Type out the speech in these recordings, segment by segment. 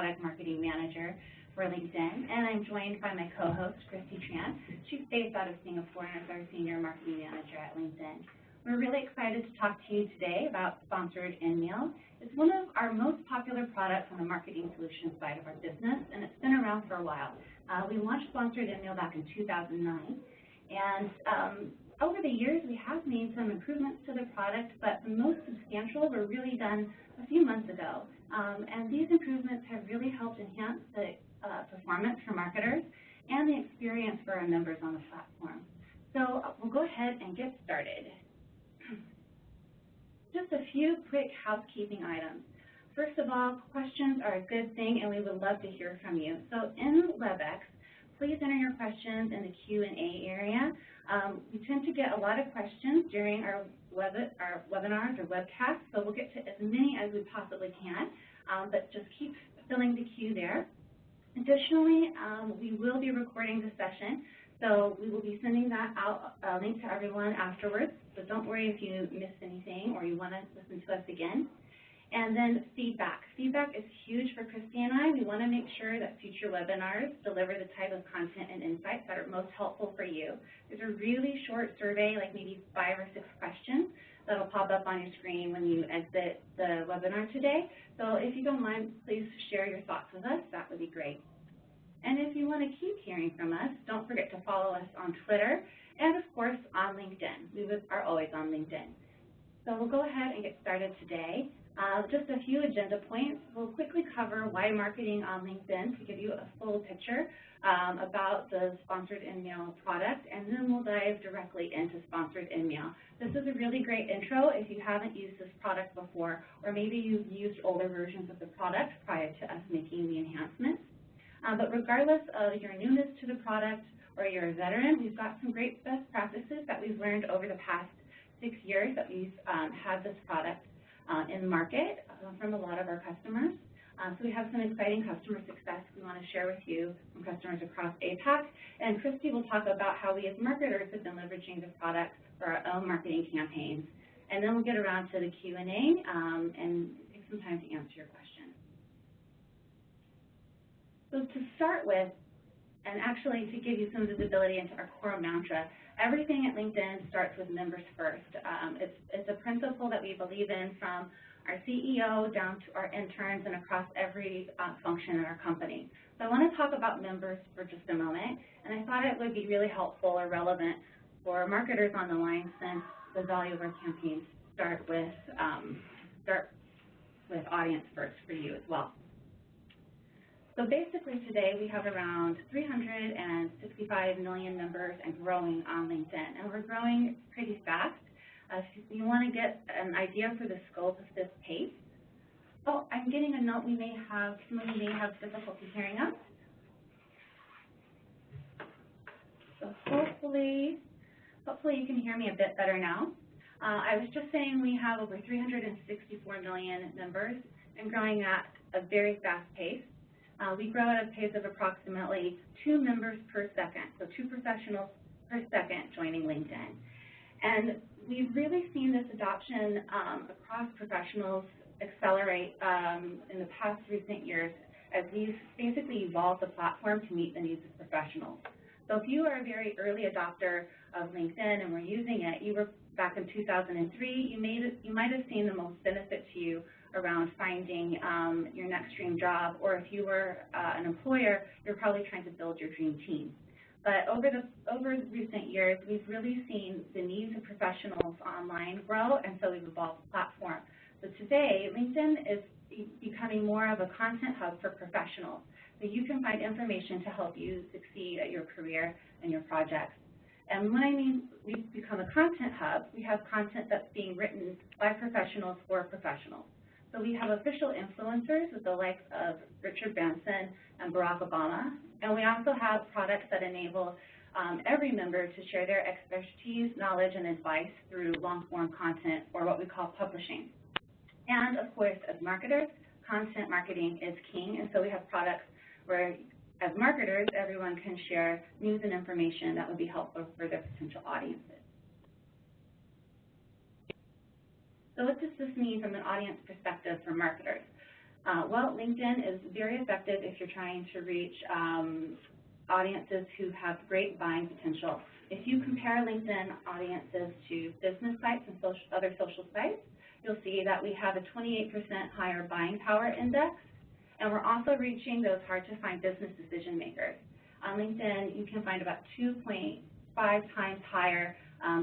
Product Marketing Manager for LinkedIn, and I'm joined by my co-host, Christy Tran. She's based out of Singapore and is our Senior Marketing Manager at LinkedIn. We're really excited to talk to you today about sponsored InMail. It's one of our most popular products on the marketing solutions side of our business, and it's been around for a while. We launched sponsored InMail back in 2009, and over the years we have made some improvements to the product, but the most substantial were really done a few months ago. And these improvements have really helped enhance the performance for marketers and the experience for our members on the platform. So we'll go ahead and get started. Just a few quick housekeeping items. First of all, questions are a good thing, and we would love to hear from you. So in WebEx, please enter your questions in the Q&A area. We tend to get a lot of questions during our webinars or webcasts, so we'll get to as many as we possibly can, but just keep filling the queue there. Additionally, we will be recording the session, so we will be sending that out, a link to everyone afterwards, so don't worry if you missed anything or you want to listen to us again. And then feedback. Feedback is huge for Christy and I. We want to make sure that future webinars deliver the type of content and insights that are most helpful for you. There's a really short survey, like maybe 5 or 6 questions, that will pop up on your screen when you exit the webinar today. So if you don't mind, please share your thoughts with us. That would be great. And if you want to keep hearing from us, don't forget to follow us on Twitter and, of course, on LinkedIn. We are always on LinkedIn. So we'll go ahead and get started today. Just a few agenda points. We'll quickly cover why marketing on LinkedIn to give you a full picture about the sponsored InMail product, and then we'll dive directly into sponsored InMail. This is a really great intro if you haven't used this product before, or maybe you've used older versions of the product prior to us making the enhancements. But regardless of your newness to the product or you're a veteran, we've got some great best practices that we've learned over the past 6 years that we've had this product in market from a lot of our customers. So we have some exciting customer success we want to share with you from customers across APAC. And Christy will talk about how we as marketers have been leveraging the product for our own marketing campaigns. And then we'll get around to the Q&A and take some time to answer your questions. So to start with, and actually to give you some visibility into our core mantra, everything at LinkedIn starts with members first. It's a principle that we believe in from our CEO down to our interns and across every function in our company. So I want to talk about members for just a moment, and I thought it would be really helpful or relevant for marketers on the line, since the value of our campaigns start with audience first for you as well. So basically today we have around 365 million members and growing on LinkedIn, and we're growing pretty fast. If you want to get an idea for the scope of this pace, oh, I'm getting a note some of you may have difficulty hearing us. So hopefully you can hear me a bit better now. I was just saying we have over 364 million members and growing at a very fast pace. We grow at a pace of approximately 2 members per second, so 2 professionals per second joining LinkedIn. And we've really seen this adoption across professionals accelerate in the past recent years as we've basically evolved the platform to meet the needs of professionals. So if you are a very early adopter of LinkedIn and were using it, you were back in 2003, you might have seen the most benefit to you around finding your next dream job, or if you were an employer, you're probably trying to build your dream team. But over recent years, we've really seen the needs of professionals online grow, and so we've evolved the platform. So today, LinkedIn is becoming more of a content hub for professionals, so you can find information to help you succeed at your career and your projects. And when I mean we've become a content hub, we have content that's being written by professionals for professionals. So we have official influencers with the likes of Richard Branson and Barack Obama, and we also have products that enable every member to share their expertise, knowledge, and advice through long-form content, or what we call publishing. And of course, as marketers, content marketing is king, and so we have products where, as marketers, everyone can share news and information that would be helpful for their potential audiences. So what does this mean from an audience perspective for marketers? Well, LinkedIn is very effective if you're trying to reach audiences who have great buying potential. If you compare LinkedIn audiences to business sites and other social sites, you'll see that we have a 28% higher buying power index, and we're also reaching those hard-to-find business decision makers. On LinkedIn, you can find about 2.5 times higher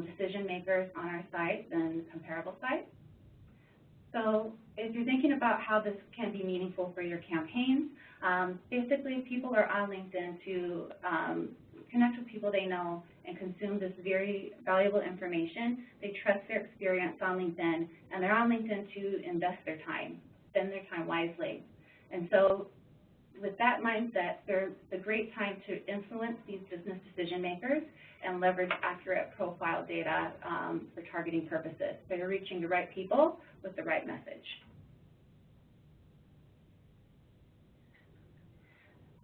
decision makers on our site than comparable sites. So if you're thinking about how this can be meaningful for your campaigns, basically people are on LinkedIn to connect with people they know and consume this very valuable information. They trust their experience on LinkedIn, and they're on LinkedIn to invest their time, spend their time wisely. And so with that mindset, there's a great time to influence these business decision makers and leverage accurate profile data for targeting purposes. So you're reaching the right people with the right message.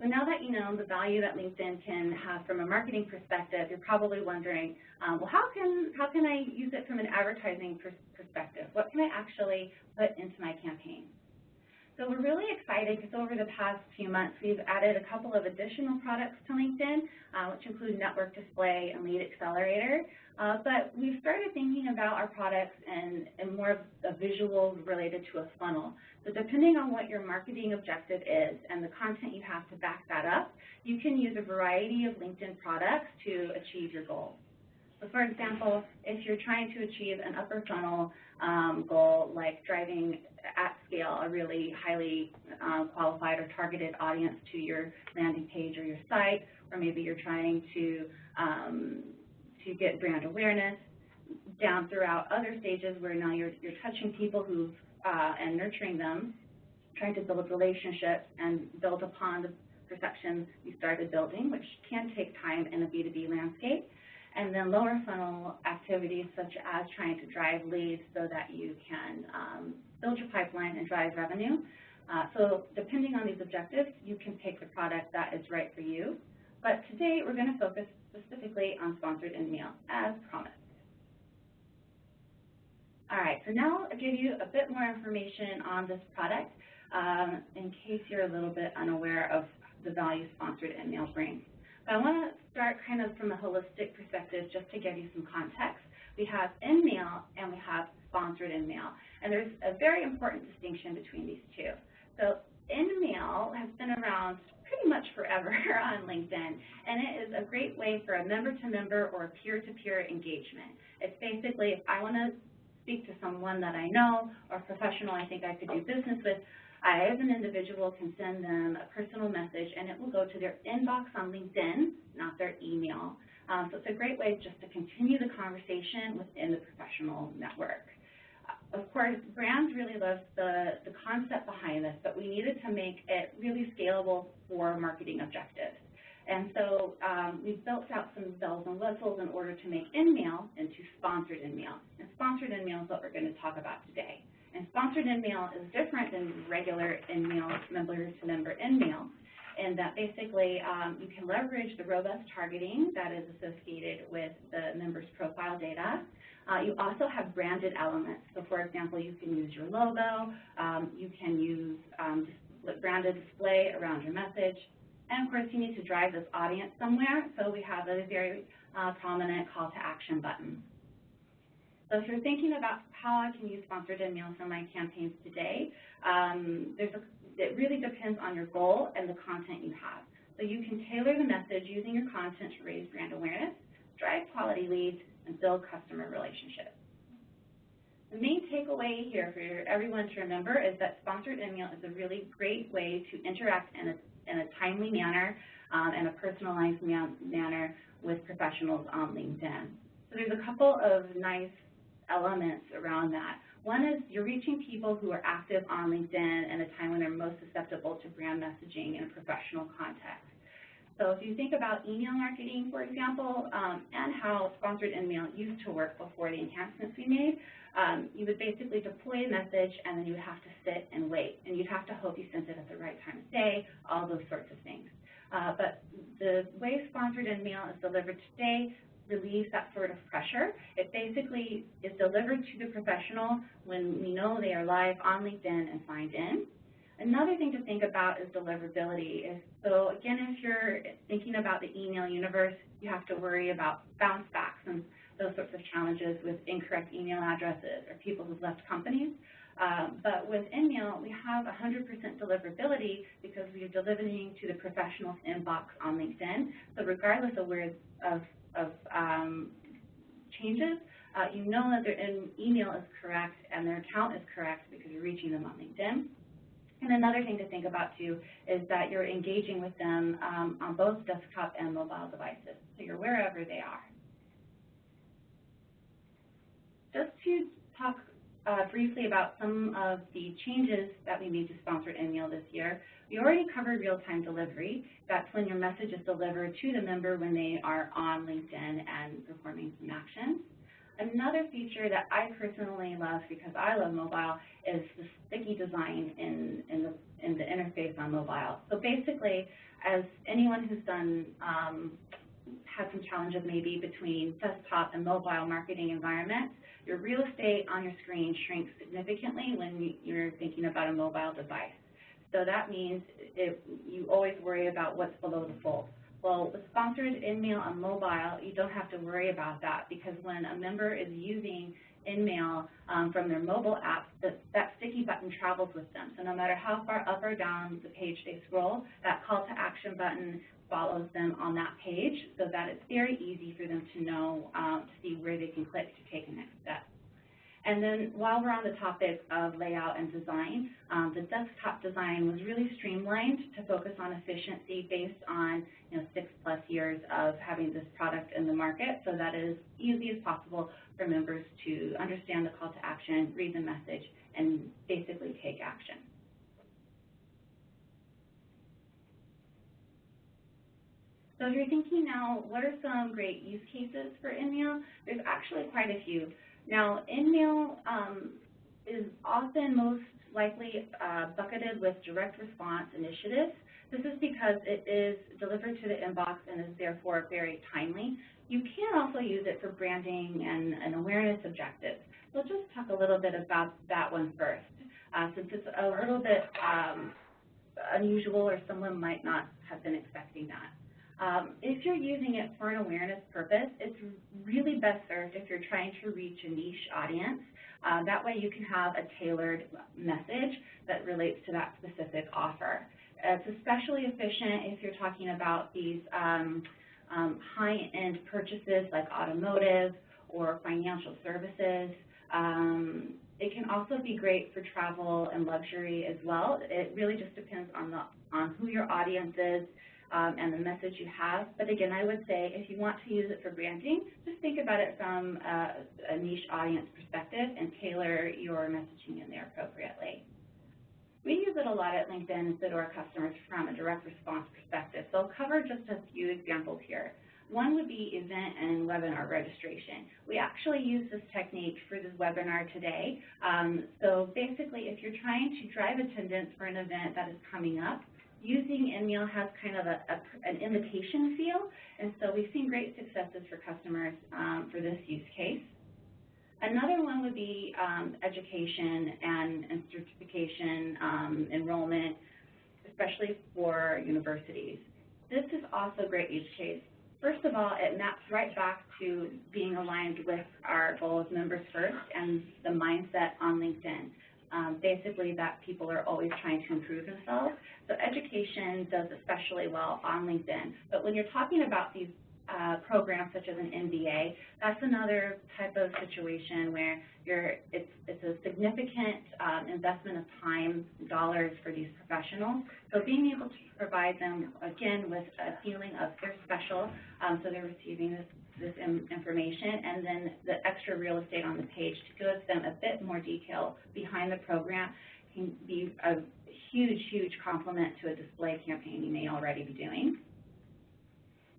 So now that you know the value that LinkedIn can have from a marketing perspective, you're probably wondering, well, how can I use it from an advertising perspective? What can I actually put into my campaign? So we're really excited because over the past few months, we've added a couple of additional products to LinkedIn, which include Network Display and Lead Accelerator. But we've started thinking about our products in more of a visual related to a funnel. So depending on what your marketing objective is and the content you have to back that up, you can use a variety of LinkedIn products to achieve your goals. So for example, if you're trying to achieve an upper funnel goal, like driving at scale a really highly qualified or targeted audience to your landing page or your site, or maybe you're trying to get brand awareness down throughout other stages where now you're touching people who've and nurturing them, trying to build relationships and build upon the perception you started building, which can take time in a B2B landscape. And then lower funnel activities such as trying to drive leads so that you can build your pipeline and drive revenue. So depending on these objectives, you can pick the product that is right for you. But today we're going to focus specifically on sponsored InMail, as promised. All right, so now I'll give you a bit more information on this product in case you're a little bit unaware of the value sponsored InMail brings. But I want to start kind of from a holistic perspective just to give you some context. We have InMail and we have sponsored InMail, and there's a very important distinction between these two. So InMail has been around pretty much forever on LinkedIn, and it is a great way for a member-to-member or a peer-to-peer engagement. It's basically if I want to speak to someone that I know or a professional I think I could do business with, I, as an individual, can send them a personal message, and it will go to their inbox on LinkedIn, not their email. So it's a great way just to continue the conversation within the professional network. Of course, brands really love the concept behind this, but we needed to make it really scalable for marketing objectives. And so we've built out some bells and whistles in order to make InMail into sponsored InMail. And sponsored InMail is what we're going to talk about today. And sponsored InMail is different than regular InMail, member-to-member InMail, in that basically you can leverage the robust targeting that is associated with the member's profile data. You also have branded elements. So for example, you can use your logo, you can use branded display around your message, and of course you need to drive this audience somewhere, so we have a very prominent call to action button. So if you're thinking about how I can use sponsored InMail for my campaigns today, it really depends on your goal and the content you have. So you can tailor the message using your content to raise brand awareness, drive quality leads, and build customer relationships. The main takeaway here for everyone to remember is that sponsored InMail is a really great way to interact in a timely manner and a personalized manner with professionals on LinkedIn. So there's a couple of nice elements around that. One is you're reaching people who are active on LinkedIn in a time when they're most susceptible to brand messaging in a professional context. So if you think about email marketing, for example, and how sponsored InMail used to work before the enhancements we made, you would basically deploy a message and then you would have to sit and wait, and you'd have to hope you sent it at the right time of day, all those sorts of things. But the way sponsored InMail is delivered today relieves that sort of pressure. It basically is delivered to the professional when we know they are live on LinkedIn and signed in. Another thing to think about is deliverability. So again, if you're thinking about the email universe, you have to worry about bounce backs and those sorts of challenges with incorrect email addresses or people who've left companies. But with InMail, we have 100% deliverability because we are delivering to the professional's inbox on LinkedIn. So regardless of where of changes, you know that their email is correct and their account is correct because you're reaching them on LinkedIn. And another thing to think about too is that you're engaging with them on both desktop and mobile devices, so you're wherever they are. Just to talk briefly about some of the changes that we made to sponsored InMail this year, we already covered real-time delivery. That's when your message is delivered to the member when they are on LinkedIn and performing some actions. Another feature that I personally love because I love mobile is the sticky design in the interface on mobile. So basically, as anyone who's done had some challenges maybe between desktop and mobile marketing environments, your real estate on your screen shrinks significantly when you're thinking about a mobile device. So that means you always worry about what's below the fold. Well, with sponsored InMail on mobile, you don't have to worry about that because when a member is using InMail from their mobile app, that sticky button travels with them. So no matter how far up or down the page they scroll, that call to action button follows them on that page so that it's very easy for them to know, to see where they can click to take the next step. And then while we're on the topic of layout and design, the desktop design was really streamlined to focus on efficiency based on 6+ years of having this product in the market, so that it is easy as possible for members to understand the call to action, read the message, and basically take action. So if you're thinking now, what are some great use cases for InMail? There's actually quite a few. Now, InMail is often most likely bucketed with direct response initiatives. This is because it is delivered to the inbox and is therefore very timely. You can also use it for branding and awareness objectives. So let's just talk a little bit about that one first, since it's a little bit unusual or someone might not have been expecting that. If you're using it for an awareness purpose, it's really best served if you're trying to reach a niche audience. That way you can have a tailored message that relates to that specific offer. It's especially efficient if you're talking about these high-end purchases like automotive or financial services. It can also be great for travel and luxury as well. It really just depends on who your audience is and the message you have. But again, I would say if you want to use it for branding, just think about it from a niche audience perspective and tailor your messaging in there appropriately. We use it a lot at LinkedIn and to our customers from a direct response perspective. So I'll cover just a few examples here. One would be event and webinar registration. We actually use this technique for this webinar today. So basically, if you're trying to drive attendance for an event that is coming up, using InMail has kind of an invitation feel, and so we've seen great successes for customers for this use case. Another one would be education and certification enrollment, especially for universities. This is also a great use case. First of all, it maps right back to being aligned with our goal of members first and the mindset on LinkedIn. Basically that people are always trying to improve themselves. So education does especially well on LinkedIn. But when you're talking about these programs such as an MBA, that's another type of situation where it's a significant investment of time, dollars for these professionals. So being able to provide them, again, with a feeling of they're special, so they're receiving this information, and then the extra real estate on the page to give them a bit more detail behind the program can be a huge, huge complement to a display campaign you may already be doing.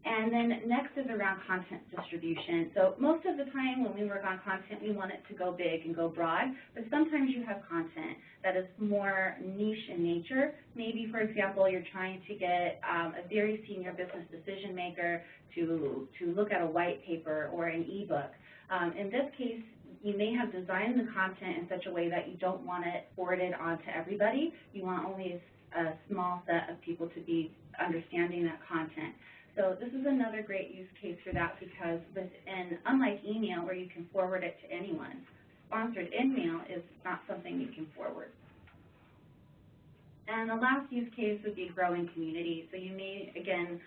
And then next is around content distribution. So most of the time when we work on content, we want it to go big and go broad, but sometimes you have content that is more niche in nature. Maybe, for example, you're trying to get a very senior business decision maker to look at a white paper or an ebook. In this case, you may have designed the content in such a way that you don't want it forwarded on to everybody. You want only a small set of people to be understanding that content. So this is another great use case for that, because unlike email where you can forward it to anyone, sponsored InMail is not something you can forward. And the last use case would be growing community. So you may, again,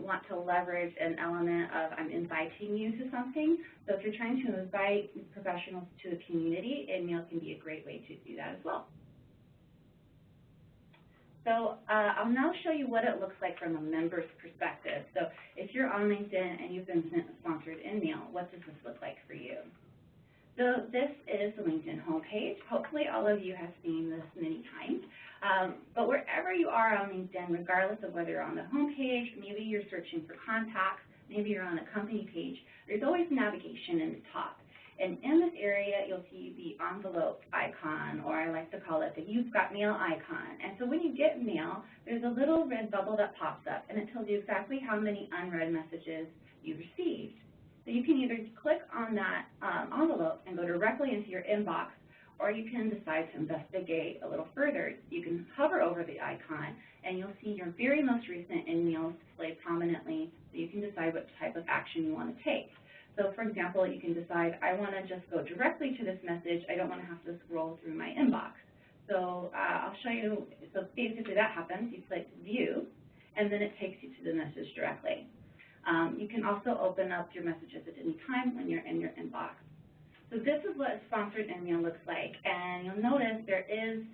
want to leverage an element of I'm inviting you to something. So if you're trying to invite professionals to a community, InMail can be a great way to do that as well. So I'll now show you what it looks like from a member's perspective. So if you're on LinkedIn and you've been sent a sponsored InMail, what does this look like for you? So this is the LinkedIn homepage. Hopefully all of you have seen this many times. But wherever you are on LinkedIn, regardless of whether you're on the homepage, maybe you're searching for contacts, maybe you're on a company page, there's always navigation in the top. And in this area, you'll see the envelope icon, or I like to call it the You've Got Mail icon. And so when you get mail, there's a little red bubble that pops up, and it tells you exactly how many unread messages you received. So you can either click on that envelope and go directly into your inbox, or you can decide to investigate a little further. You can hover over the icon, and you'll see your very most recent InMails displayed prominently, so you can decide what type of action you want to take. So, for example, you can decide, I want to just go directly to this message. I don't want to have to scroll through my inbox. So I'll show you. So basically that happens. You click View, and then it takes you to the message directly. You can also open up your messages at any time when you're in your inbox. So this is what a sponsored InMail looks like. And you'll notice there is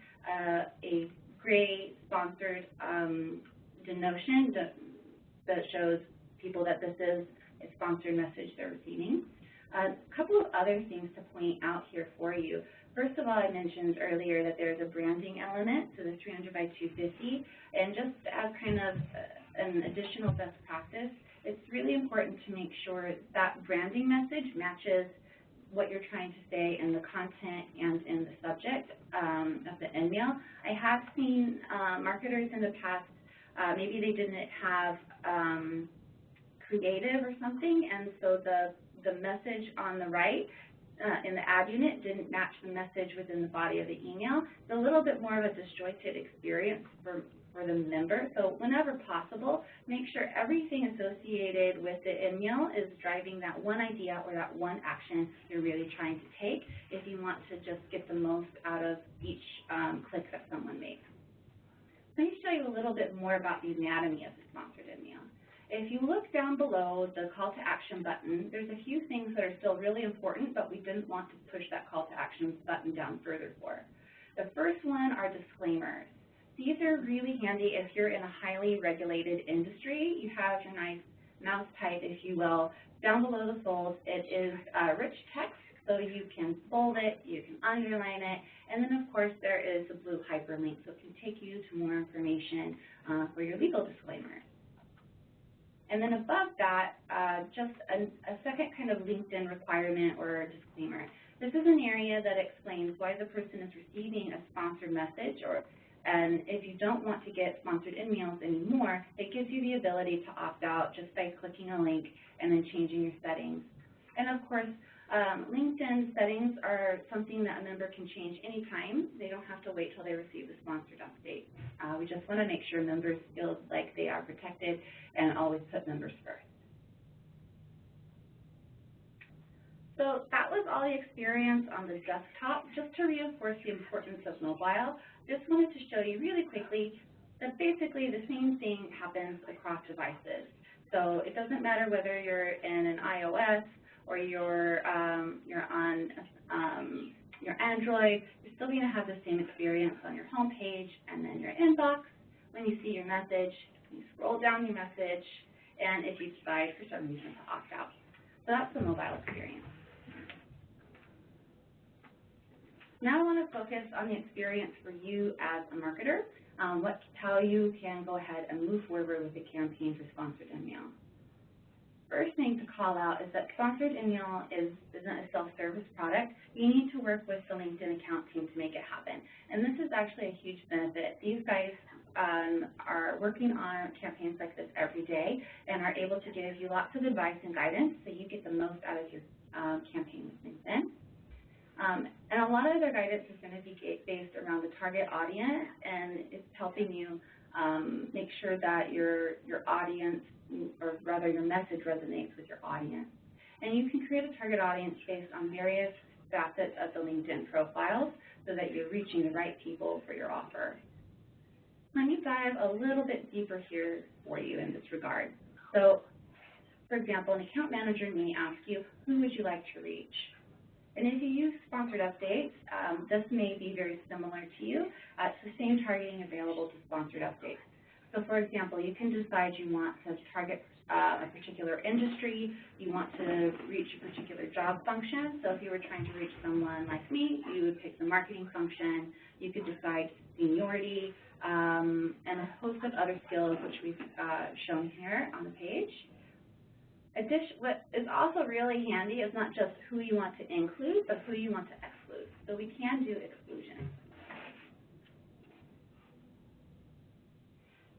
a gray sponsored denotation that shows people that this is a sponsored message they're receiving. A couple of other things to point out here for you. First of all, I mentioned earlier that there's a branding element, so the 300 by 250, and just as kind of an additional best practice, it's really important to make sure that branding message matches what you're trying to say in the content and in the subject of the InMail. I have seen marketers in the past, maybe they didn't have creative or something, and so the message on the right in the ad unit didn't match the message within the body of the email. It's a little bit more of a disjointed experience for the member. So whenever possible, make sure everything associated with the InMail is driving that one idea or that one action you're really trying to take if you want to just get the most out of each click that someone makes. Let me show you a little bit more about the anatomy of the sponsored InMail. If you look down below the call to action button, there's a few things that are still really important, but we didn't want to push that call to action button down further for. The first one are disclaimers. These are really handy if you're in a highly regulated industry. You have your nice mouse type, if you will. Down below the fold, it is rich text, so you can bold it, you can underline it, and then of course there is a blue hyperlink, so it can take you to more information for your legal disclaimers. And then above that, just a second kind of LinkedIn requirement or disclaimer. This is an area that explains why the person is receiving a sponsored message, and if you don't want to get sponsored InMails anymore, it gives you the ability to opt out just by clicking a link and then changing your settings. And of course, LinkedIn settings are something that a member can change anytime. They don't have to wait till they receive the sponsored update. We just want to make sure members feel like they are protected and always put members first. So that was all the experience on the desktop. Just to reinforce the importance of mobile, just wanted to show you really quickly that basically the same thing happens across devices. So it doesn't matter whether you're in an iOS or you're on your Android, you're still going to have the same experience on your home page and then your inbox. When you see your message, you scroll down your message, and if you decide for some reason to opt out. So that's the mobile experience. Now I want to focus on the experience for you as a marketer, how you can go ahead and move forward with a campaign for sponsored InMail. First thing to call out is that sponsored InMail isn't a self-service product. You need to work with the LinkedIn account team to make it happen. And this is actually a huge benefit. These guys are working on campaigns like this every day and are able to give you lots of advice and guidance so you get the most out of your campaign with LinkedIn. And a lot of their guidance is going to be based around the target audience, and it's helping you make sure that your audience, or rather your message, resonates with your audience. And you can create a target audience based on various facets of the LinkedIn profiles so that you're reaching the right people for your offer. Let me dive a little bit deeper here for you in this regard. So, for example, an account manager may ask you, who would you like to reach? And if you use sponsored updates, this may be very similar to you. It's the same targeting available to sponsored updates. So, for example, you can decide you want to target a particular industry, you want to reach a particular job function. So if you were trying to reach someone like me, you would pick the marketing function. You could decide seniority, and a host of other skills which we've shown here on the page. What is also really handy is not just who you want to include, but who you want to exclude. So we can do exclusion.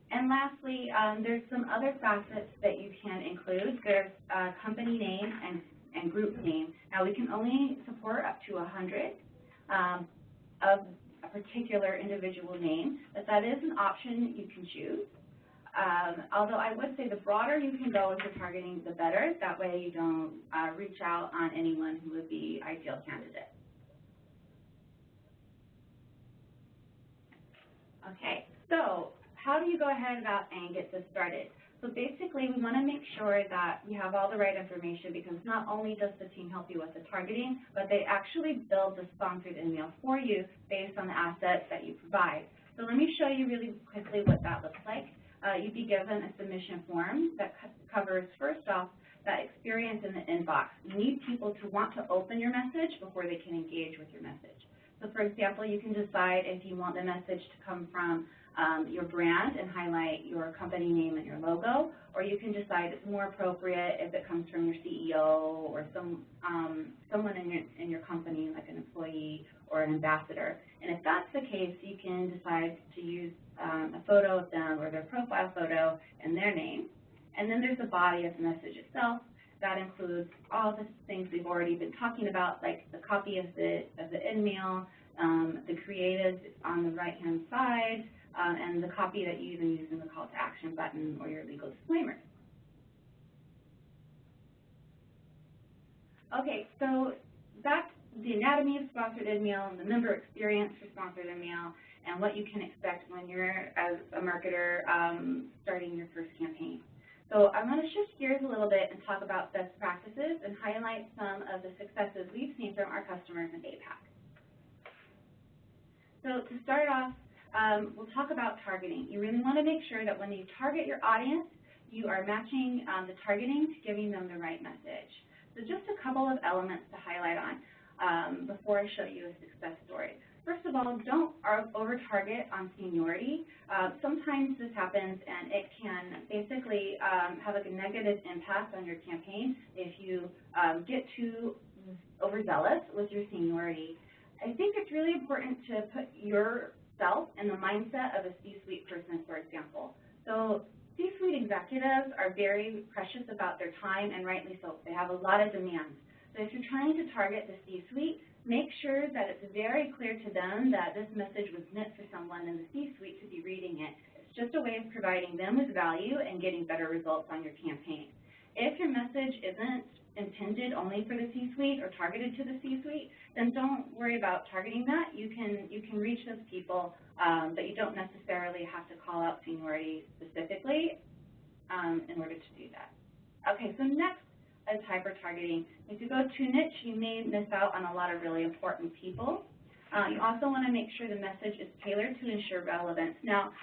And lastly, there's some other facets that you can include. There's company name and group name. Now, we can only support up to 100 of a particular individual name, but that is an option you can choose. Although I would say the broader you can go with your targeting, the better. That way you don't reach out on anyone who would be ideal candidate. Okay, so how do you go ahead and get this started? So basically, we want to make sure that you have all the right information, because not only does the team help you with the targeting, but they actually build the sponsored email for you based on the assets that you provide. So let me show you really quickly what that looks like. You'd be given a submission form that covers, first off, that experience in the inbox. You need people to want to open your message before they can engage with your message. So for example, you can decide if you want the message to come from your brand and highlight your company name and your logo, or you can decide it's more appropriate if it comes from your CEO or someone in your company, like an employee or an ambassador. And if that's the case, you can decide to use a photo of them or their profile photo and their name. And then there's the body of the message itself. That includes all the things we've already been talking about, like the copy of the InMail, the creative on the right-hand side, and the copy that you even use in the call to action button or your legal disclaimer. Okay, so that's the anatomy of sponsored InMail and the member experience for sponsored InMail and what you can expect when you're, as a marketer, starting your first campaign. So I want to shift gears a little bit and talk about best practices and highlight some of the successes we've seen from our customers in APAC. So to start off, we'll talk about targeting. You really want to make sure that when you target your audience, you are matching the targeting to giving them the right message. So just a couple of elements to highlight on before I show you a success story. First of all, don't over-target on seniority. Sometimes this happens, and it can basically have a negative impact on your campaign if you get too overzealous with your seniority. I think it's really important to put yourself in the mindset of a C-suite person, for example. So C-suite executives are very precious about their time, and rightly so. They have a lot of demands. So if you're trying to target the C-suite, make sure that it's very clear to them that this message was meant for someone in the C-suite to be reading it. It's just a way of providing them with value and getting better results on your campaign. If your message isn't intended only for the C-suite or targeted to the C-suite, then don't worry about targeting that. You can reach those people, but you don't necessarily have to call out seniority specifically in order to do that. Okay, so next is hyper-targeting. If you go too niche, you may miss out on a lot of really important people. You also want to make sure the message is tailored to ensure relevance. Now,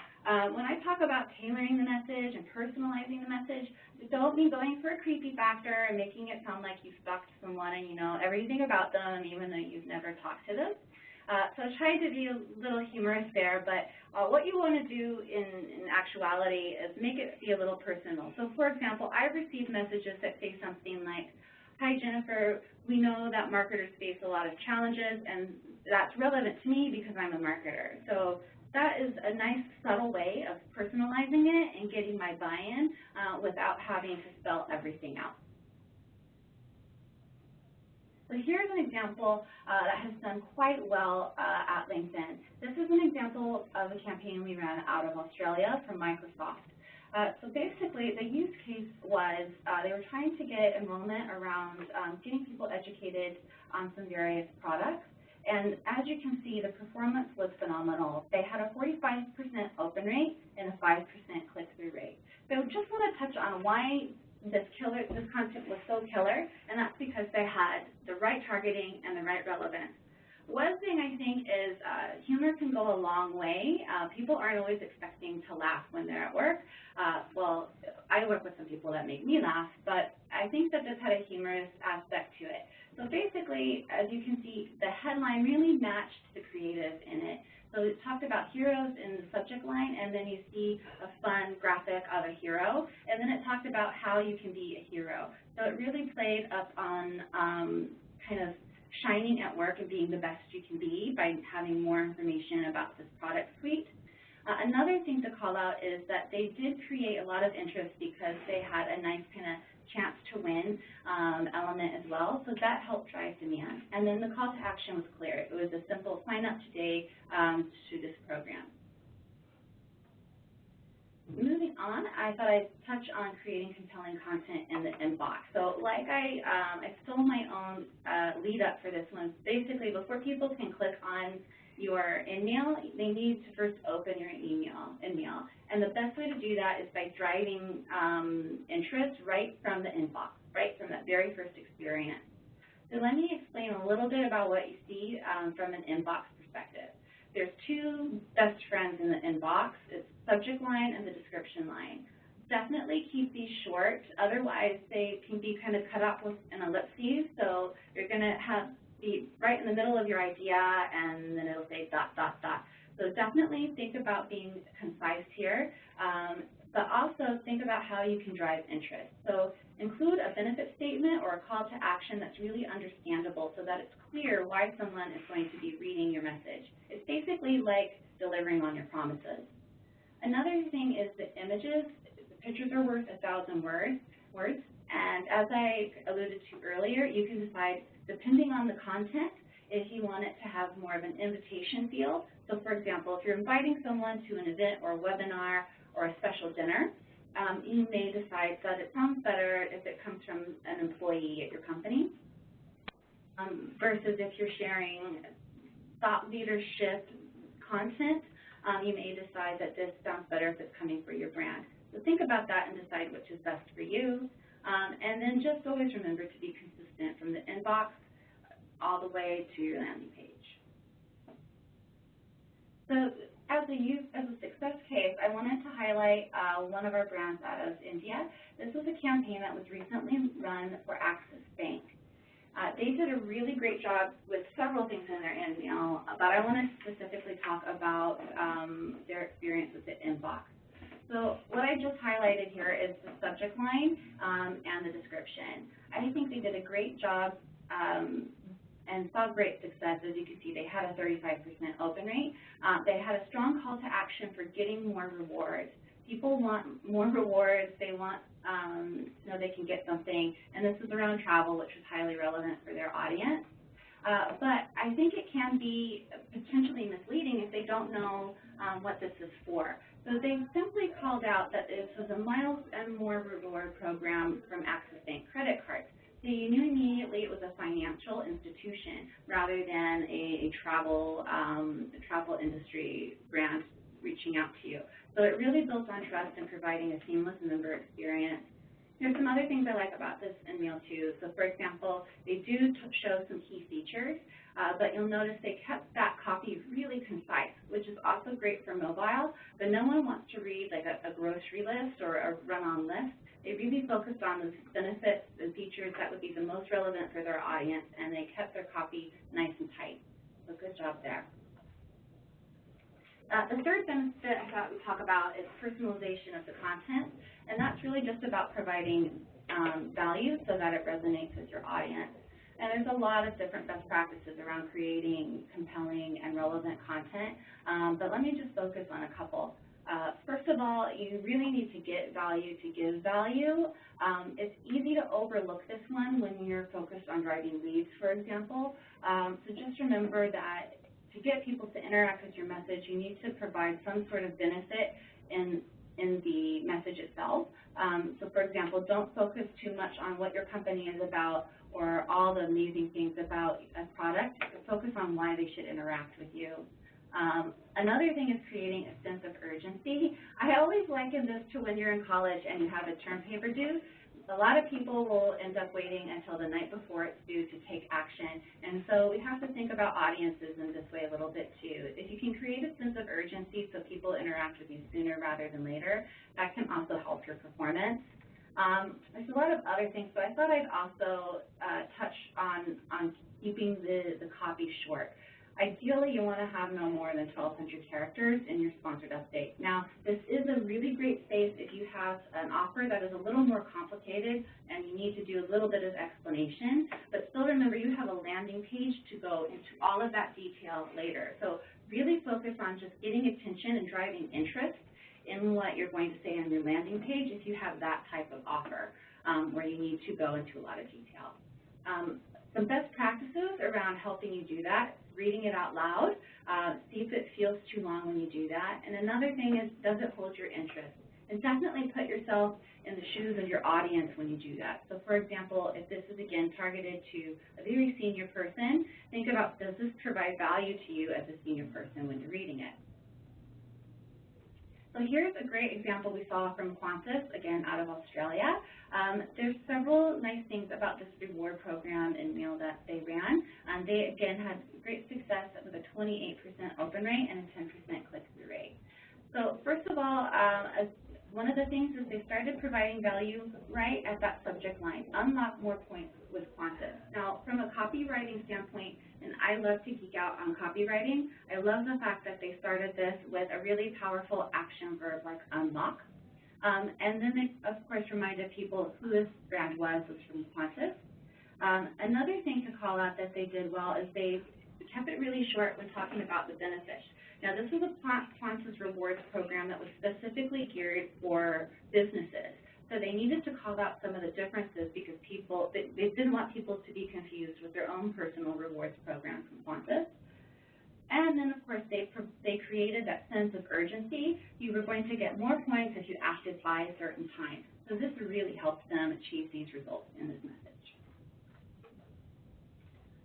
when I talk about tailoring the message and personalizing the message, I don't mean going for a creepy factor and making it sound like you've stalked someone and you know everything about them, even though you've never talked to them. So try to be a little humorous there, but what you want to do in actuality is make it be a little personal. So for example, I've received messages that say something like, "Hi Jennifer, we know that marketers face a lot of challenges, and that's relevant to me because I'm a marketer." So that is a nice subtle way of personalizing it and getting my buy-in without having to spell everything out. So here's an example that has done quite well at LinkedIn. This is an example of a campaign we ran out of Australia from Microsoft. So basically, the use case was they were trying to get enrollment around getting people educated on some various products. And as you can see, the performance was phenomenal. They had a 45% open rate and a 5% click-through rate. So just want to touch on why this content was so killer, and that's because they had the right targeting and the right relevance. One thing I think is humor can go a long way. People aren't always expecting to laugh when they're at work. Well, I work with some people that make me laugh, but I think that this had a humorous aspect to it. So basically, as you can see, the headline really matched the creative in it. So it talked about heroes in the subject line, and then you see a fun graphic of a hero, and then it talked about how you can be a hero. So it really played up on kind of shining at work and being the best you can be by having more information about this product suite. Another thing to call out is that they did create a lot of interest because they had a nice kind of chance to win element as well, so that helped drive demand. And then the call to action was clear. It was a simple sign up today to this program. Moving on, I thought I'd touch on creating compelling content in the inbox. So like I stole my own lead up for this one. Basically, before people can click on your InMail, they need to first open your InMail. And the best way to do that is by driving interest right from the inbox, right from that very first experience. So let me explain a little bit about what you see from an inbox perspective. There's two best friends in the inbox. It's subject line and the description line. Definitely keep these short, otherwise they can be kind of cut off with an ellipses, so you're going to be right in the middle of your idea and then it'll say ... So definitely think about being concise here, but also think about how you can drive interest. So include a benefit statement or a call to action that's really understandable so that it's clear why someone is going to be reading your message. It's basically like delivering on your promises. Another thing is the images. The pictures are worth 1,000 words, and as I alluded to earlier, you can decide, depending on the content, if you want it to have more of an invitation feel. So for example, if you're inviting someone to an event or a webinar or a special dinner, you may decide that it sounds better if it comes from an employee at your company versus if you're sharing thought leadership content, you may decide that this sounds better if it's coming for your brand. So think about that and decide which is best for you. And then just always remember to be consistent from the inbox all the way to your landing page. So as a success case, I wanted to highlight one of our brands out of India. This was a campaign that was recently run for Axis Bank. They did a really great job with several things in their InMail, but I want to specifically talk about their experience with the inbox. So what I just highlighted here is the subject line and the description. I think they did a great job and saw great success. As you can see, they had a 35% open rate. They had a strong call to action for getting more rewards. People want more rewards. They want to know they can get something, and this is around travel, which is highly relevant for their audience. But I think it can be potentially misleading if they don't know what this is for. So they simply called out that this was a miles and more reward program from Axis Bank credit cards. So you knew immediately it was a financial institution rather than a travel industry brand reaching out to you. So it really builds on trust and providing a seamless member experience. There's some other things I like about this InMail too. So for example, they do show some key features, but you'll notice they kept that copy really concise, which is also great for mobile, but no one wants to read like a grocery list or a run-on list. They really focused on the benefits and features that would be the most relevant for their audience, and they kept their copy nice and tight. So good job there. The third benefit I thought we'd talk about is personalization of the content, and that's really just about providing value so that it resonates with your audience. And there's a lot of different best practices around creating compelling and relevant content, but let me just focus on a couple. First of all, you really need to get value to give value. It's easy to overlook this one when you're focused on driving leads, for example. So just remember that to get people to interact with your message, you need to provide some sort of benefit in the message itself. So for example, don't focus too much on what your company is about or all the amazing things about a product. Focus on why they should interact with you. Another thing is creating a sense of urgency. I always liken this to when you're in college and you have a term paper due. A lot of people will end up waiting until the night before it's due to take action. And so we have to think about audiences in this way a little bit too. If you can create a sense of urgency so people interact with you sooner rather than later, that can also help your performance. There's a lot of other things, but I thought I'd also touch on keeping the copy short. Ideally, you want to have no more than 1,200 characters in your sponsored update. Now, this is a really great space if you have an offer that is a little more complicated and you need to do a little bit of explanation, but still remember you have a landing page to go into all of that detail later. So really focus on just getting attention and driving interest in what you're going to say on your landing page if you have that type of offer where you need to go into a lot of detail. Some best practices around helping you do that: reading it out loud, see if it feels too long when you do that. And another thing is, does it hold your interest? And definitely put yourself in the shoes of your audience when you do that. So for example, if this is again targeted to a very senior person, think about, does this provide value to you as a senior person when you're reading it? So here's a great example we saw from Qantas, again out of Australia. There's several nice things about this reward program InMail that they ran. They again had great success with a 28% open rate and a 10% click-through rate. So first of all, one of the things is they started providing value right at that subject line: unlock more points with Qantas. Now, from a copywriting standpoint, and I love to geek out on copywriting, I love the fact that they started this with a really powerful action verb like unlock. And then they, of course, reminded people who this brand was from Qantas. Another thing to call out that they did well is they kept it really short when talking about the benefits. Now, this was a Qantas rewards program that was specifically geared for businesses. So they needed to call out some of the differences because they didn't want people to be confused with their own personal rewards program from Qantas. And then, of course, they created that sense of urgency. You were going to get more points if you acted by a certain time. So this really helped them achieve these results in this message.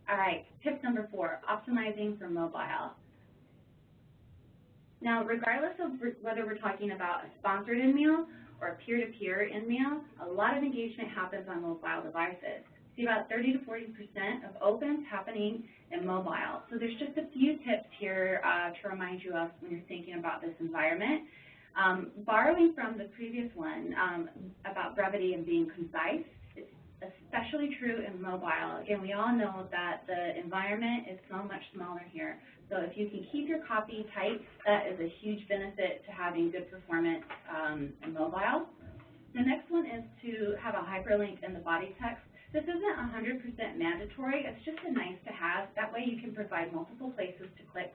All right, tip number 4, optimizing for mobile. Now, regardless of whether we're talking about a sponsored InMail or a peer-to-peer InMail, a lot of engagement happens on mobile devices. See about 30 to 40% of opens happening in mobile. So there's just a few tips here to remind you of when you're thinking about this environment. Borrowing from the previous one about brevity and being concise, it's especially true in mobile. Again, we all know that the environment is so much smaller here. So if you can keep your copy tight, that is a huge benefit to having good performance in mobile. The next one is to have a hyperlink in the body text. This isn't 100% mandatory. It's just a nice to have. That way you can provide multiple places to click.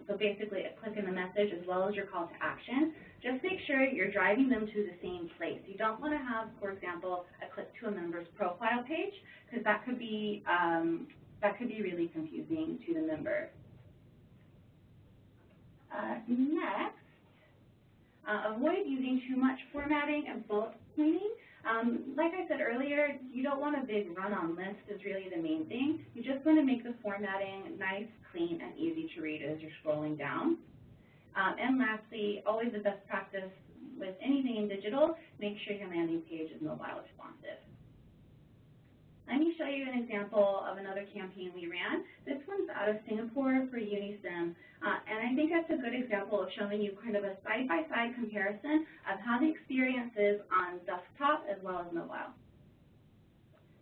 So basically a click in the message as well as your call to action. Just make sure you're driving them to the same place. You don't want to have, for example, a click to a member's profile page, because that could be really confusing to the member. Next, avoid using too much formatting and bullet pointing. Like I said earlier, you don't want a big run-on list is really the main thing. You just want to make the formatting nice, clean, and easy to read as you're scrolling down. And lastly, always the best practice with anything in digital, make sure your landing page is mobile responsive. Let me show you an example of another campaign we ran. This one's out of Singapore for Unisim, and I think that's a good example of showing you kind of a side-by-side comparison of how the experience is on desktop as well as mobile.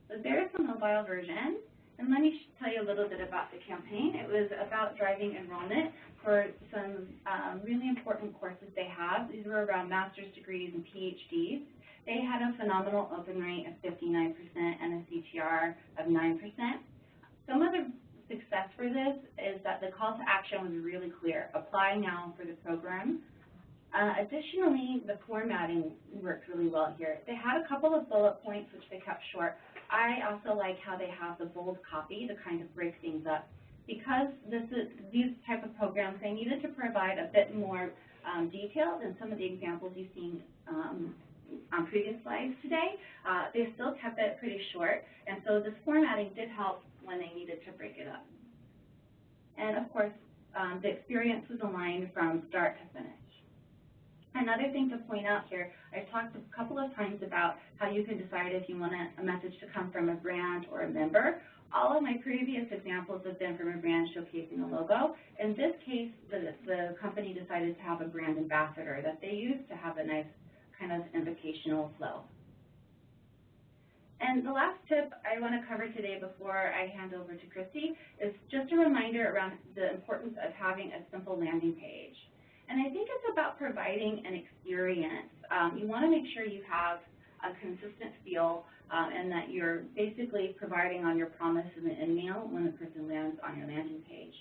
So there's the mobile version, and let me tell you a little bit about the campaign. It was about driving enrollment for some really important courses they have. These were around master's degrees and PhDs. They had a phenomenal open rate of 59% and a CTR of 9%. Some of the success for this is that the call to action was really clear. Apply now for the program. Additionally, the formatting worked really well here. They had a couple of bullet points, which they kept short. I also like how they have the bold copy to kind of break things up. Because these type of programs, they needed to provide a bit more detail than some of the examples you've seen on previous slides today. They still kept it pretty short, and so this formatting did help when they needed to break it up. And of course, the experience was aligned from start to finish. Another thing to point out here, I've talked a couple of times about how you can decide if you want a message to come from a brand or a member. All of my previous examples have been from a brand showcasing a logo. In this case, the company decided to have a brand ambassador that they used to have a nice kind of invitational flow. And the last tip I want to cover today before I hand over to Christy is just a reminder around the importance of having a simple landing page. And I think it's about providing an experience. You want to make sure you have a consistent feel and that you're basically providing on your promise in the InMail when the person lands on your landing page.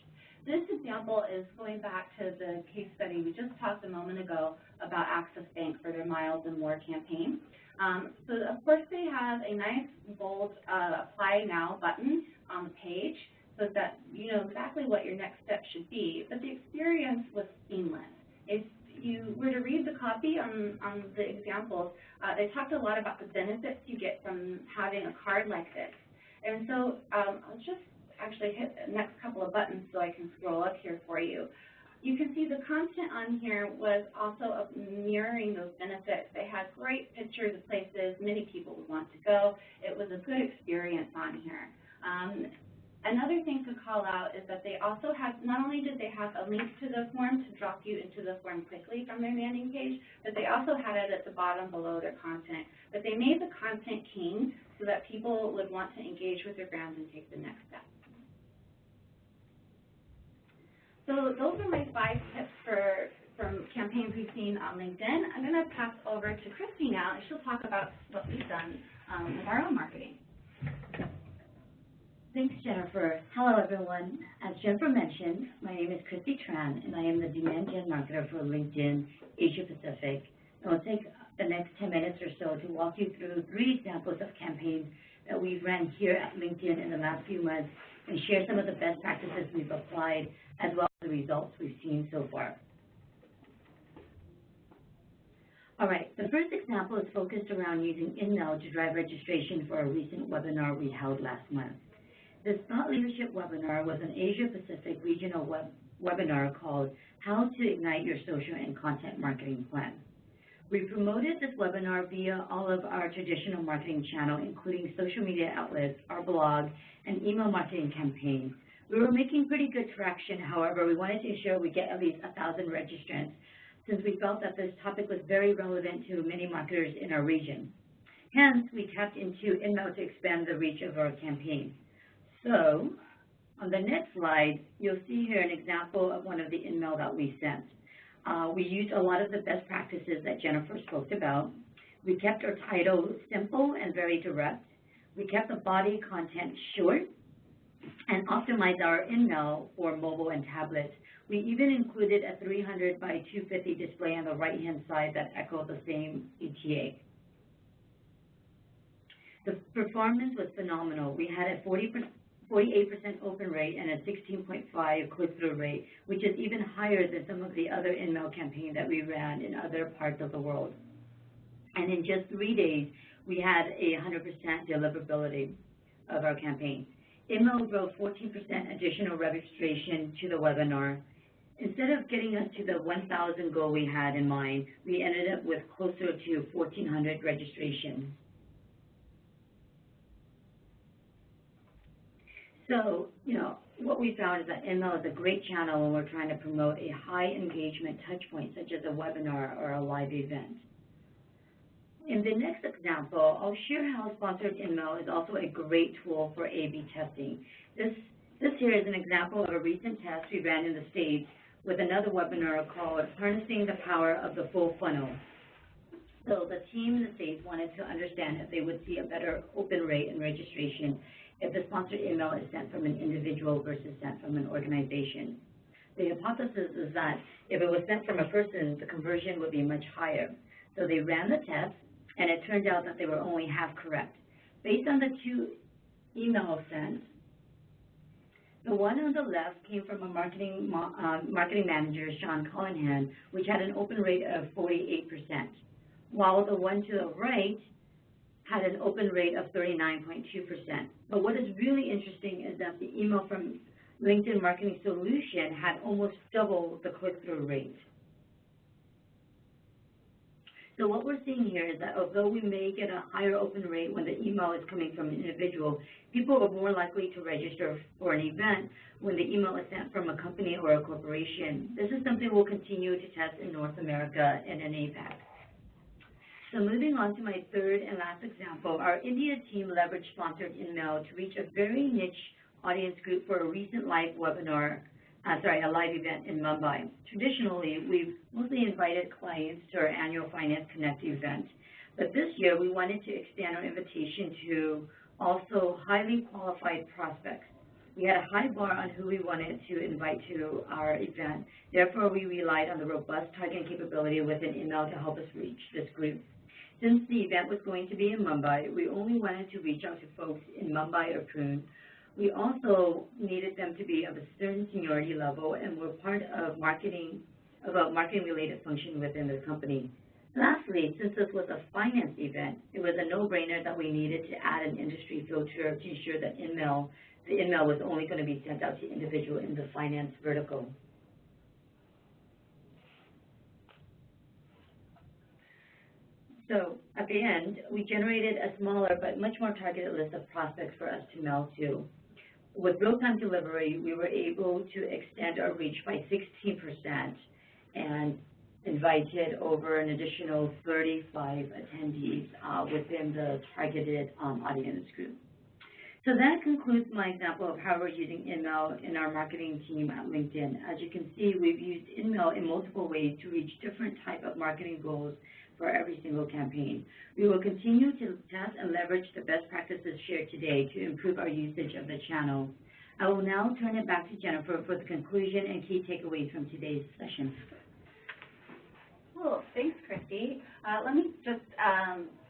This example is going back to the case study we just talked a moment ago about Access Bank for their Miles and More campaign. So of course they have a nice bold Apply Now button on the page so that you know exactly what your next step should be, but the experience was seamless. If you were to read the copy on the examples, they talked a lot about the benefits you get from having a card like this. And so I'll just actually hit the next couple of buttons so I can scroll up here for you. You can see the content on here was also mirroring those benefits. They had great pictures of places many people would want to go. It was a good experience on here. Another thing to call out is that they also have, not only did they have a link to the form to drop you into the form quickly from their landing page, but they also had it at the bottom below their content. But they made the content king so that people would want to engage with their brands and take the next step. So those are my 5 tips from campaigns we've seen on LinkedIn. I'm going to pass over to Christy now, and she'll talk about what we've done with our own marketing. Thanks, Jennifer. Hello, everyone. As Jennifer mentioned, my name is Christy Tran, and I am the Demand Gen Marketer for LinkedIn Asia Pacific. And we'll take the next 10 minutes or so to walk you through 3 examples of campaigns that we've ran here at LinkedIn in the last few months and share some of the best practices we've applied as well as the results we've seen so far. All right, the first example is focused around using InMail to drive registration for a recent webinar we held last month. This thought leadership webinar was an Asia Pacific regional webinar called How to Ignite Your Social and Content Marketing Plan. We promoted this webinar via all of our traditional marketing channels, including social media outlets, our blog, and email marketing campaigns. We were making pretty good traction. However, we wanted to ensure we get at least 1,000 registrants since we felt that this topic was very relevant to many marketers in our region. Hence, we tapped into InMail to expand the reach of our campaign. So, on the next slide, you'll see here an example of one of the InMail that we sent. We used a lot of the best practices that Jennifer spoke about. We kept our title simple and very direct. We kept the body content short and optimized our InMail for mobile and tablets. We even included a 300 by 250 display on the right-hand side that echoed the same ETA. The performance was phenomenal. We had a 48% open rate and a 16.5 click-through rate, which is even higher than some of the other InMail campaigns that we ran in other parts of the world. And in just 3 days, we had a 100% deliverability of our campaign. InMail drove 14% additional registration to the webinar. Instead of getting us to the 1,000 goal we had in mind, we ended up with closer to 1,400 registrations. So, what we found is that InMail is a great channel when we're trying to promote a high engagement touch point, such as a webinar or a live event. In the next example, I'll share how sponsored InMail is also a great tool for A/B testing. This here is an example of a recent test we ran in the States with another webinar called Harnessing the Power of the Full Funnel. So the team in the States wanted to understand if they would see a better open rate in registration if the sponsored email is sent from an individual versus sent from an organization. The hypothesis is that if it was sent from a person, the conversion would be much higher. So they ran the test, and it turned out that they were only half correct. Based on the 2 emails sent, the one on the left came from a marketing manager, Sean Callahan, which had an open rate of 48%, while the one to the right had an open rate of 39.2%. But what is really interesting is that the email from LinkedIn Marketing Solution had almost double the click-through rate. So what we're seeing here is that although we may get a higher open rate when the email is coming from an individual, people are more likely to register for an event when the email is sent from a company or a corporation. This is something we'll continue to test in North America and in APAC. So moving on to my third and last example, our India team leveraged sponsored InMail to reach a very niche audience group for a recent live webinar, a live event in Mumbai. Traditionally, we've mostly invited clients to our annual Finance Connect event, but this year we wanted to extend our invitation to also highly qualified prospects. We had a high bar on who we wanted to invite to our event. Therefore, we relied on the robust targeting capability within InMail to help us reach this group. Since the event was going to be in Mumbai, we only wanted to reach out to folks in Mumbai or Pune. We also needed them to be of a certain seniority level and were part of a marketing-related function within the company. Lastly, since this was a finance event, it was a no-brainer that we needed to add an industry filter to ensure that the InMail was only going to be sent out to individuals in the finance vertical. So at the end, we generated a smaller but much more targeted list of prospects for us to mail to. With real-time delivery, we were able to extend our reach by 16% and invited over an additional 35 attendees within the targeted audience group. So that concludes my example of how we're using InMail in our marketing team at LinkedIn. As you can see, we've used InMail in multiple ways to reach different type of marketing goals for every single campaign. We will continue to test and leverage the best practices shared today to improve our usage of the channel. I will now turn it back to Jennifer for the conclusion and key takeaways from today's session. Cool, thanks, Christy. Let me just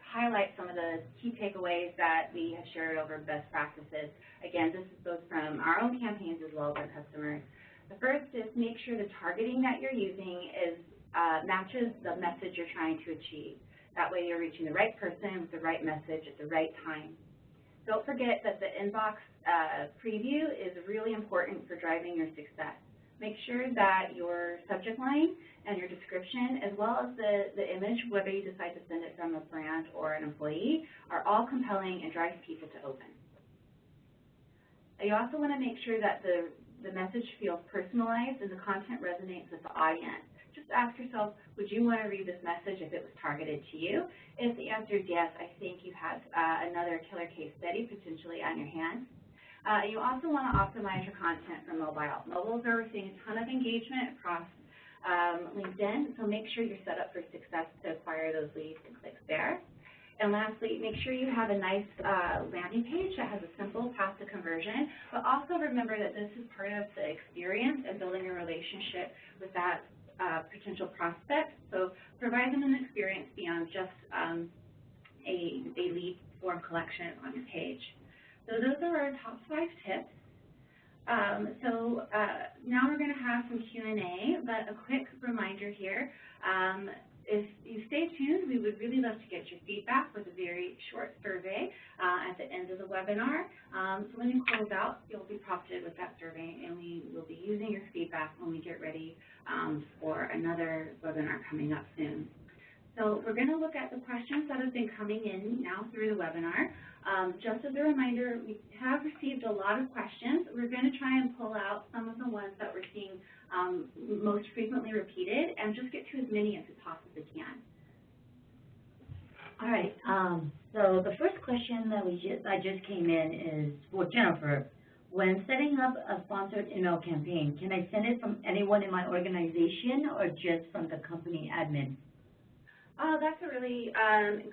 highlight some of the key takeaways that we have shared over best practices. Again, this is both from our own campaigns as well as our customers. The first is make sure the targeting that you're using is matches the message you're trying to achieve. That way you're reaching the right person with the right message at the right time. Don't forget that the inbox preview is really important for driving your success. Make sure that your subject line and your description, as well as the image, whether you decide to send it from a brand or an employee, are all compelling and drive people to open. You also want to make sure that the message feels personalized and the content resonates with the audience. Just ask yourself, would you want to read this message if it was targeted to you? If the answer is yes, I think you have another killer case study potentially on your hands. You also want to optimize your content for mobile. Mobiles are seeing a ton of engagement across LinkedIn, so make sure you're set up for success to acquire those leads and clicks there. And lastly, make sure you have a nice landing page that has a simple path to conversion, but also remember that this is part of the experience and building a relationship with that potential prospect. So provide them an experience beyond just a lead form collection on your page. So those are our top 5 tips. Now we're going to have some Q&A, but a quick reminder here. If you stay tuned, we would really love to get your feedback with a very short survey at the end of the webinar. So when you close out, you'll be prompted with that survey, and we will be using your feedback when we get ready for another webinar coming up soon. So we're going to look at the questions that have been coming in now through the webinar. Just as a reminder, we have received a lot of questions. We're going to try and pull out some of the ones that we're seeing most frequently repeated and just get to as many as we possibly can. All right, so the first question that just came in is for Jennifer. When setting up a sponsored email campaign, can I send it from anyone in my organization or just from the company admin? Oh, that's a really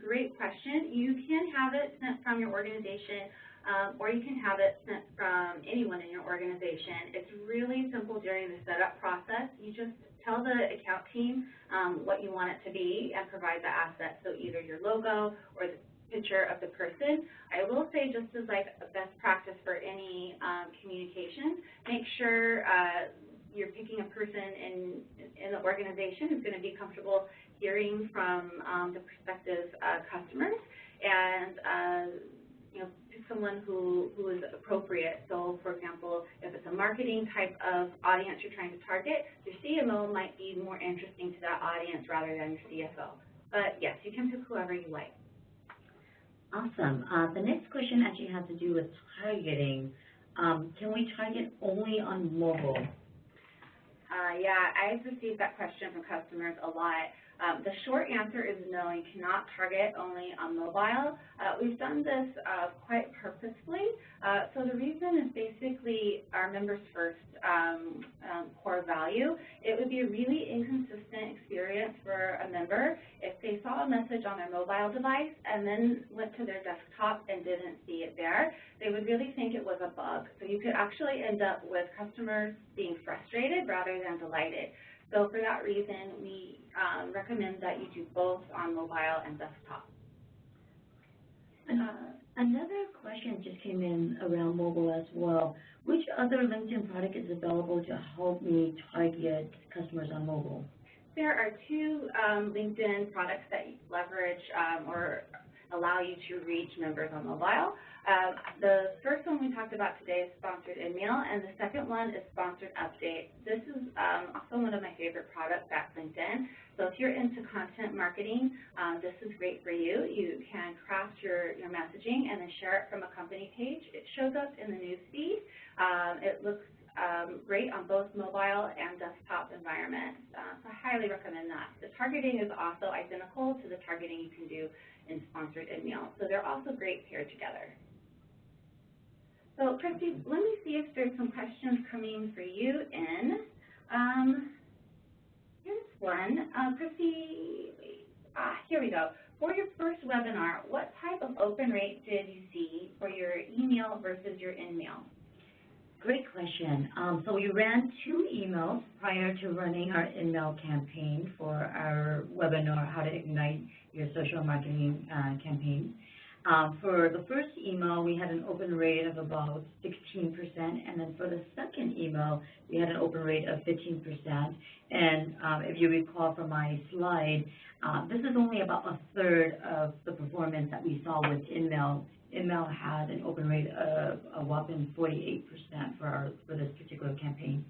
great question. You can have it sent from your organization. or you can have it sent from anyone in your organization. It's really simple during the setup process. You just tell the account team what you want it to be and provide the asset, so either your logo or the picture of the person. I will say, just as like a best practice for any communication, make sure you're picking a person in the organization who's going to be comfortable hearing from the prospective customers, and pick someone who is appropriate. So, for example, if it's a marketing type of audience you're trying to target, your CMO might be more interesting to that audience rather than your CFO. But yes, you can pick whoever you like. Awesome. The next question actually has to do with targeting. Can we target only on mobile? Yeah, I've received that question from customers a lot. The short answer is no, you cannot target only on mobile. We've done this quite purposefully. So the reason is basically our members first core value. It would be a really inconsistent experience for a member if they saw a message on their mobile device and then went to their desktop and didn't see it there. They would really think it was a bug. So you could actually end up with customers being frustrated rather than delighted. So for that reason, we recommend that you do both on mobile and desktop. Another question just came in around mobile as well. Which other LinkedIn product is available to help me target customers on mobile? There are two LinkedIn products that leverage or allow you to reach members on mobile. The first one we talked about today is Sponsored InMail, and the second one is Sponsored Update. This is also one of my favorite products at LinkedIn. So if you're into content marketing, this is great for you. You can craft your messaging and then share it from a company page. It shows up in the news feed. It looks great on both mobile and desktop environments. So I highly recommend that. The targeting is also identical to the targeting you can do in Sponsored InMail. So they're also great paired together. So Christy, let me see if there's some questions coming for you in. Here's one. Christy, here we go. For your first webinar, what type of open rate did you see for your email versus your InMail? Great question. So we ran 2 emails prior to running our InMail campaign for our webinar, How to Ignite Your Social Marketing Campaign. For the first email, we had an open rate of about 16%, and then for the second email, we had an open rate of 15%. And if you recall from my slide, this is only about a third of the performance that we saw with InMail. InMail had an open rate of a whopping 48% for this particular campaign.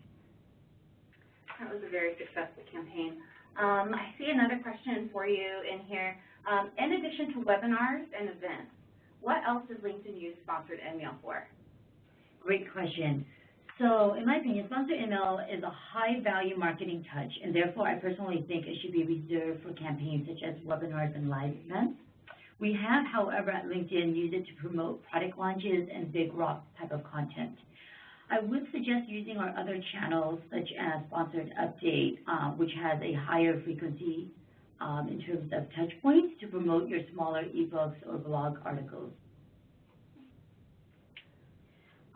That was a very successful campaign. I see another question for you in here. In addition to webinars and events, what else does LinkedIn use Sponsored InMail for? Great question. So in my opinion, Sponsored InMail is a high-value marketing touch, and therefore I personally think it should be reserved for campaigns such as webinars and live events. We have, however, at LinkedIn used it to promote product launches and big rock type of content. I would suggest using our other channels such as Sponsored Update, which has a higher frequency in terms of touch points to promote your smaller ebooks or blog articles.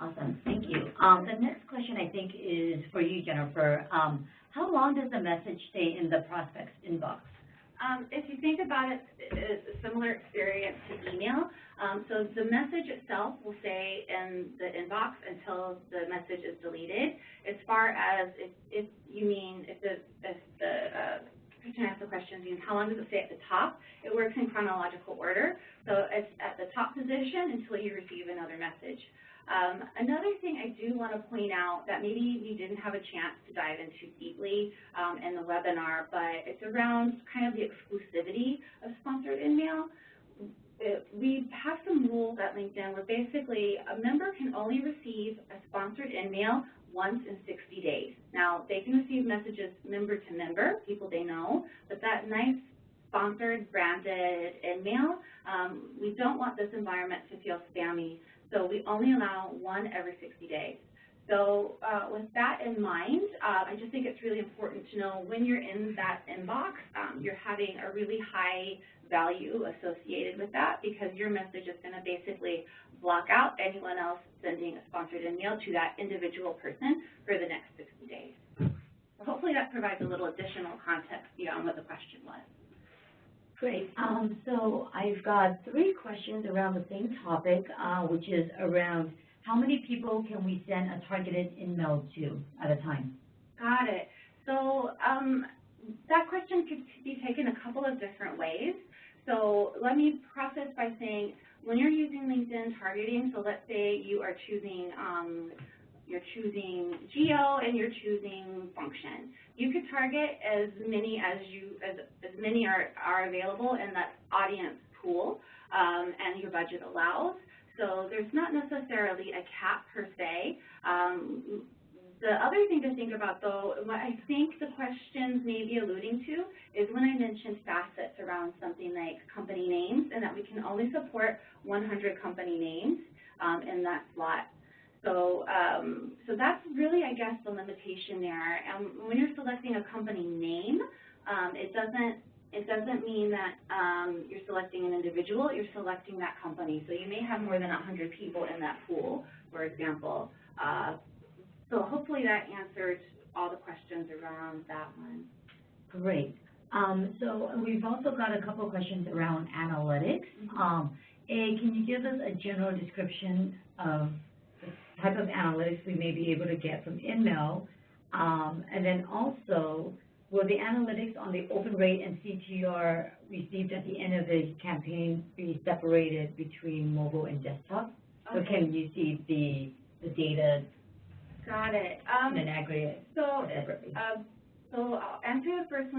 Awesome, thank you. The next question I think is for you, Jennifer. How long does the message stay in the prospect's inbox? If you think about it, it's a similar experience to email. So the message itself will stay in the inbox until the message is deleted. As far as if the person asks the question, how long does it stay at the top? It works in chronological order. So it's at the top position until you receive another message. Another thing I do want to point out that maybe we didn't have a chance to dive into deeply in the webinar, but it's around kind of the exclusivity of Sponsored InMail. We have some rules at LinkedIn where basically a member can only receive a Sponsored InMail once in 60 days. Now, they can receive messages member to member, people they know, but that nice sponsored branded InMail, we don't want this environment to feel spammy. So we only allow one every 60 days. So with that in mind, I just think it's really important to know when you're in that inbox, you're having a really high value associated with that, because your message is going to basically block out anyone else sending a sponsored email to that individual person for the next 60 days. So hopefully that provides a little additional context beyond what the question was. Great. So I've got 3 questions around the same topic, which is around how many people can we send a targeted InMail to at a time? Got it. So that question could be taken a couple of different ways. So let me preface by saying, when you're using LinkedIn targeting, so let's say you are choosing geo and you're choosing function. You could target as many are available in that audience pool, and your budget allows. So there's not necessarily a cap per se. The other thing to think about, though, what I think the questions may be alluding to is when I mentioned facets around something like company names, and that we can only support 100 company names in that slot. So, so that's really, I guess, the limitation there. And when you're selecting a company name, it doesn't mean that you're selecting an individual. You're selecting that company. So you may have more than 100 people in that pool, for example. So hopefully that answered all the questions around that one. Great. So we've also got a couple of questions around analytics. Can you give us a general description of the type of analytics we may be able to get from InMail? And then also, will the analytics on the open rate and CTR received at the end of the campaign be separated between mobile and desktop? Okay. So can you see the data? Got it. In an aggregate. So I'll answer the first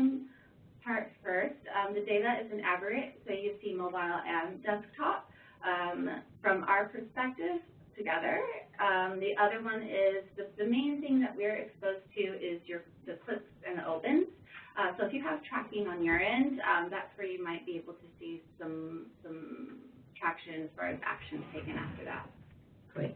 part first. The data is in aggregate, so you see mobile and desktop from our perspective together. The other one is the main thing that we're exposed to is the clicks and the opens. So if you have tracking on your end, that's where you might be able to see some traction as far as actions taken after that. Great.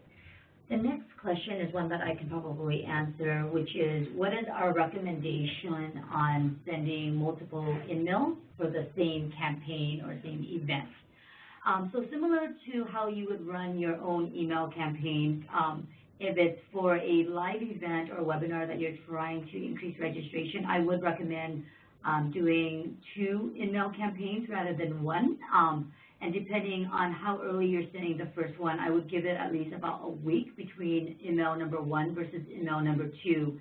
The next question is one that I can probably answer, which is, what is our recommendation on sending multiple InMails for the same campaign or same event? So similar to how you would run your own email campaigns, if it's for a live event or webinar that you're trying to increase registration, I would recommend doing 2 InMail campaigns rather than 1. And depending on how early you're sending the first one, I would give it at least about a week between email number 1 versus email number 2.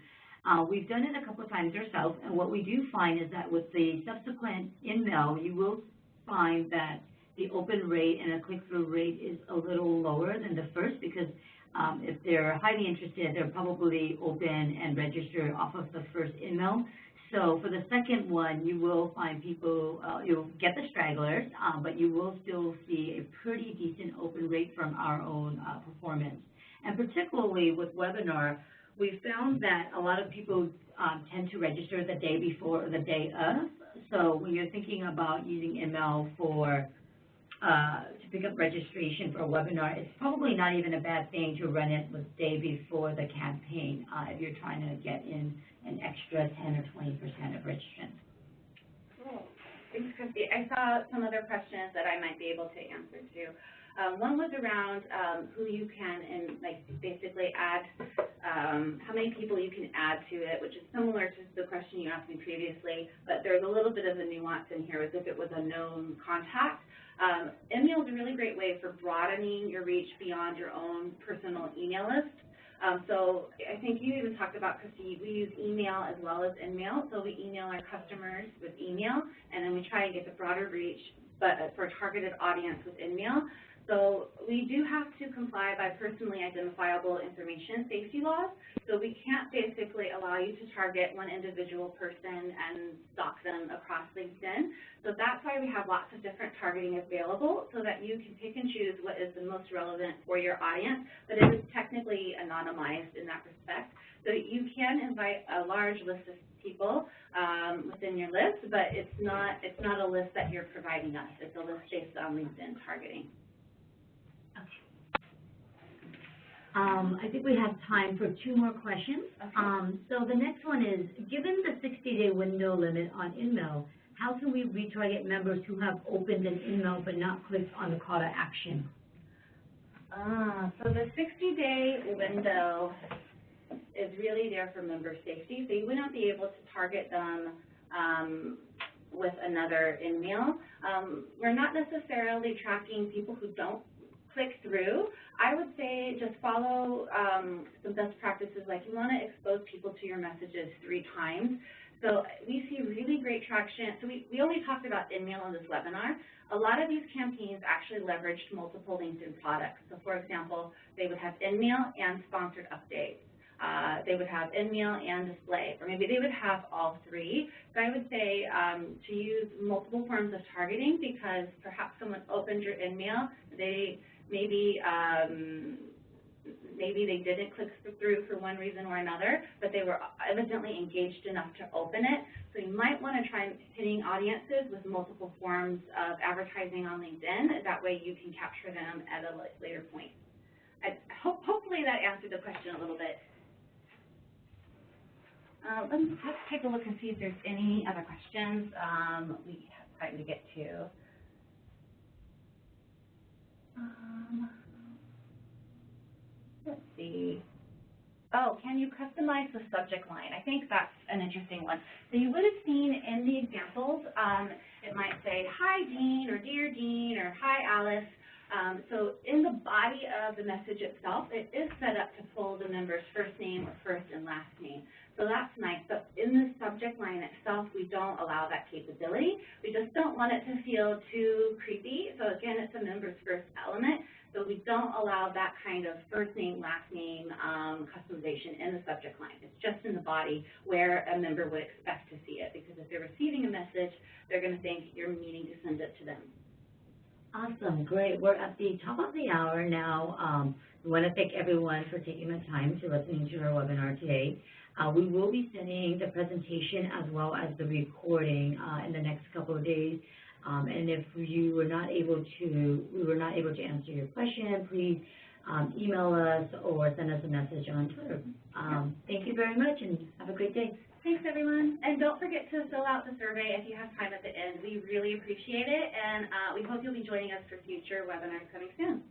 We've done it a couple of times ourselves, and what we do find is that with the subsequent email, you will find that the open rate and a click-through rate is a little lower than the first, because if they're highly interested, they're probably open and register off of the first email. So for the second one, you will find people, you'll get the stragglers, but you will still see a pretty decent open rate from our own performance. And particularly with webinar, we found that a lot of people tend to register the day before or the day of. So when you're thinking about using InMail for to pick up registration for a webinar, it's probably not even a bad thing to run it the day before the campaign if you're trying to get in an extra 10 or 20% of registrants. Cool. Thanks, Christy. I saw some other questions that I might be able to answer too. One was around who you can, and like basically add, how many people you can add to it, which is similar to the question you asked me previously, but there's a little bit of a nuance in here as if it was a known contact. InMail is a really great way for broadening your reach beyond your own personal email list. So I think you even talked about, Christy, we use email as well as InMail. So we email our customers with email, and then we try and get the broader reach, but for a targeted audience with InMail. So we do have to comply by personally identifiable information safety laws. So we can't basically allow you to target one individual person and stalk them across LinkedIn. So that's why we have lots of different targeting available, so that you can pick and choose what is the most relevant for your audience, but it is technically anonymized in that respect. So you can invite a large list of people within your list, but it's not a list that you're providing us. It's a list based on LinkedIn targeting. I think we have time for 2 more questions. Okay. So the next one is, given the 60-day window limit on InMail, how can we retarget members who have opened an InMail but not clicked on the call to action? So the 60-day window is really there for member safety, so you would not be able to target them with another InMail. We're not necessarily tracking people who don't click through. I would say just follow some best practices, like you want to expose people to your messages 3 times. So we see really great traction. So we only talked about InMail in this webinar. A lot of these campaigns actually leveraged multiple LinkedIn products. So for example, they would have InMail and sponsored updates. They would have InMail and display, or maybe they would have all 3. So I would say to use multiple forms of targeting, because perhaps someone opened your InMail, maybe they didn't click through for one reason or another, but they were evidently engaged enough to open it. So you might want to try hitting audiences with multiple forms of advertising on LinkedIn. That way you can capture them at a later point. Hopefully that answered the question a little bit. Let's take a look and see if there's any other questions we have time to get to. Let's see. Oh, can you customize the subject line? I think that's an interesting one. So you would have seen in the examples, it might say, hi, Dean, or dear Dean, or hi, Alice. So in the body of the message itself, it is set up to pull the member's first name or first and last name. So that's nice, but in the subject line itself, we don't allow that capability. We just don't want it to feel too creepy. So again, it's a member's first element. So we don't allow that kind of first name, last name customization in the subject line. It's just in the body where a member would expect to see it, because if they're receiving a message, they're going to think you're meaning to send it to them. Awesome, great. We're at the top of the hour now. We want to thank everyone for taking the time to listening to our webinar today. We will be sending the presentation as well as the recording in the next couple of days. And if we were not able to answer your question, please email us or send us a message on Twitter. Thank you very much, and have a great day. Thanks, everyone. And don't forget to fill out the survey if you have time at the end. We really appreciate it, and we hope you'll be joining us for future webinars coming soon.